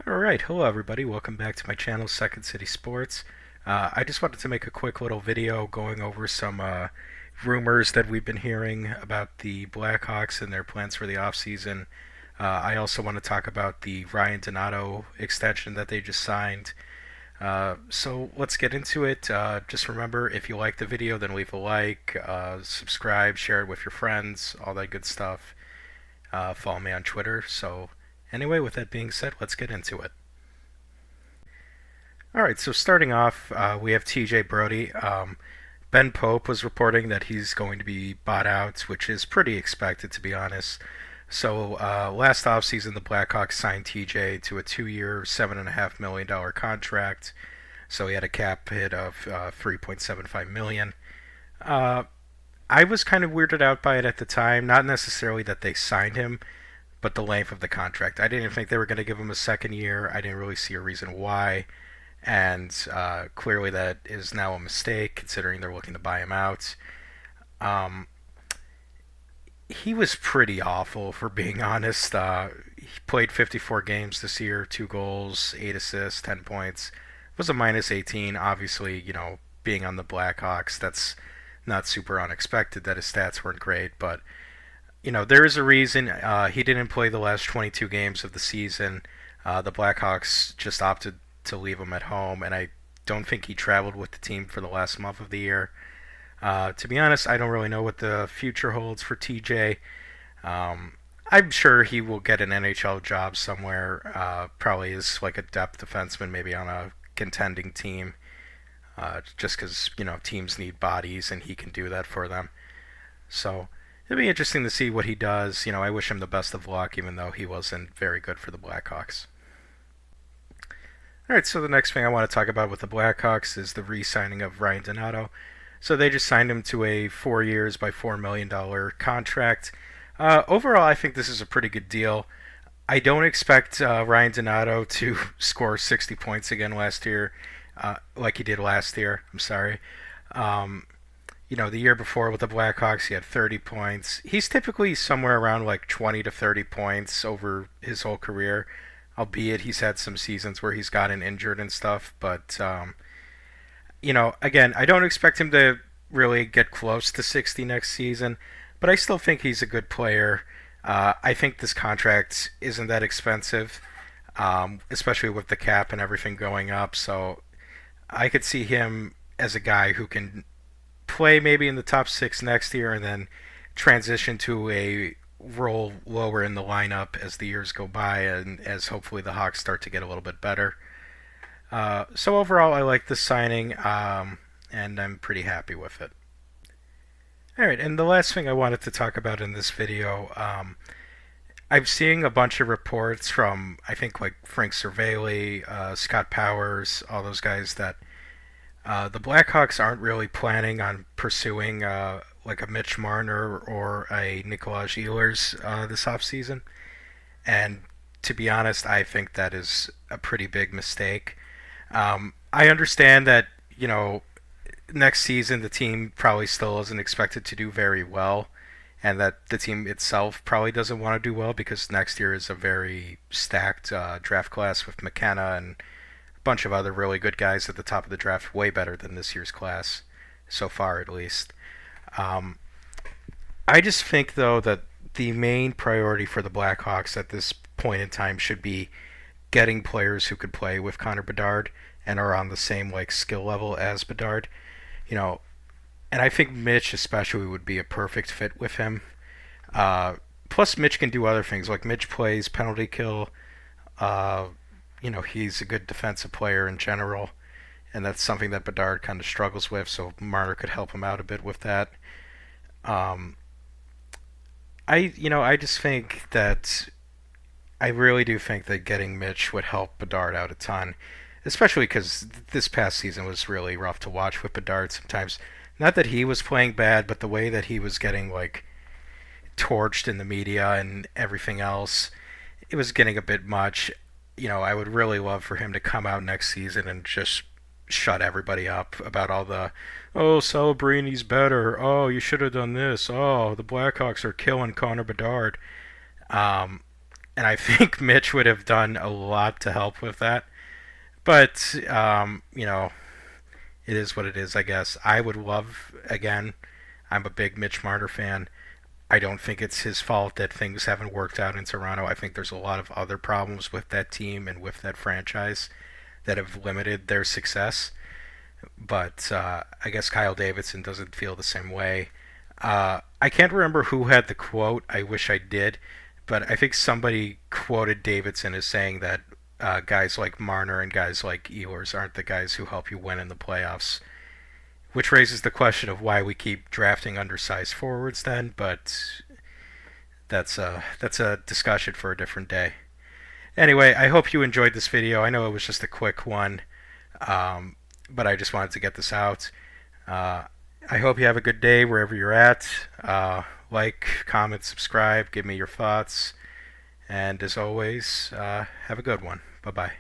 Alright, hello everybody, welcome back to my channel, Second City Sports. I just wanted to make a quick little video going over some rumors that we've been hearing about the Blackhawks and their plans for the offseason. I also want to talk about the Ryan Donato extension that they just signed. So let's get into it. Just remember, if you like the video, then leave a like, subscribe, share it with your friends, all that good stuff. Follow me on Twitter. So anyway, with that being said, let's get into it. All right, so starting off, we have TJ Brodie. Ben Pope was reporting that he's going to be bought out, which is pretty expected, to be honest. So last offseason, the Blackhawks signed TJ to a 2-year, $7.5 million contract. So he had a cap hit of $3.75 million. I was kind of weirded out by it at the time, not necessarily that they signed him, but the length of the contract. I didn't think they were going to give him a second year. I didn't really see a reason why, and clearly that is now a mistake considering they're looking to buy him out. Um, he was pretty awful, for being honest. He played 54 games this year, 2 goals, 8 assists, 10 points. It was a minus 18. Obviously, being on the Blackhawks, that's not super unexpected that his stats weren't great, but there is a reason he didn't play the last 22 games of the season. The Blackhawks just opted to leave him at home, and I don't think he traveled with the team for the last month of the year. To be honest, I don't really know what the future holds for TJ. I'm sure he will get an NHL job somewhere, probably as like a depth defenseman, maybe on a contending team, just because, teams need bodies and he can do that for them. So it'll be interesting to see what he does. I wish him the best of luck, even though he wasn't very good for the Blackhawks. All right, so the next thing I want to talk about with the Blackhawks is the re-signing of Ryan Donato. So they just signed him to a 4 years by $4 million contract. Overall, I think this is a pretty good deal. I don't expect Ryan Donato to score 60 points again last year, like he did last year. I'm sorry. Um, the year before with the Blackhawks, he had 30 points. He's typically somewhere around like 20 to 30 points over his whole career, albeit he's had some seasons where he's gotten injured and stuff. But again, I don't expect him to really get close to 60 next season, but I still think he's a good player. I think this contract isn't that expensive, especially with the cap and everything going up. So I could see him as a guy who can play maybe in the top six next year and then transition to a role lower in the lineup as the years go by and as hopefully the Hawks start to get a little bit better. So overall, I like this signing, and I'm pretty happy with it. All right, and the last thing I wanted to talk about in this video, I'm seeing a bunch of reports from I think like Frank Cervelli, Scott Powers, all those guys that the Blackhawks aren't really planning on pursuing like a Mitch Marner or a Nikolaj Ehlers this offseason. And to be honest, I think that is a pretty big mistake. I understand that, next season the team probably still isn't expected to do very well, and that the team itself probably doesn't want to do well because next year is a very stacked draft class with McKenna and a bunch of other really good guys at the top of the draft, way better than this year's class, so far at least. Um, I just think, though, that the main priority for the Blackhawks at this point in time should be getting players who could play with Connor Bedard and are on the same like skill level as Bedard. You know, and I think Mitch especially would be a perfect fit with him. Plus, Mitch can do other things. Like Mitch plays penalty kill. Uh, he's a good defensive player in general, and that's something that Bedard kind of struggles with. So Marner could help him out a bit with that. Um, I just think that I really do think that getting Mitch would help Bedard out a ton, especially because this past season was really rough to watch with Bedard sometimes. Not that he was playing bad, but the way that he was getting like torched in the media and everything else, it was getting a bit much. I would really love for him to come out next season and just shut everybody up about all the, oh, Celebrini's better. Oh, you should have done this. Oh, the Blackhawks are killing Connor Bedard. Um, and I think Mitch would have done a lot to help with that. But it is what it is, I guess. I would love, again, I'm a big Mitch Marner fan. I don't think it's his fault that things haven't worked out in Toronto. I think there's a lot of other problems with that team and with that franchise that have limited their success. But I guess Kyle Davidson doesn't feel the same way. I can't remember who had the quote. I wish I did, but I think somebody quoted Davidson as saying that guys like Marner and guys like Ehlers aren't the guys who help you win in the playoffs, which raises the question of why we keep drafting undersized forwards then. But that's a discussion for a different day. Anyway, I hope you enjoyed this video. I know it was just a quick one, but I just wanted to get this out. Uh, I hope you have a good day wherever you're at. Like, comment, subscribe, give me your thoughts, and as always, have a good one. Bye bye.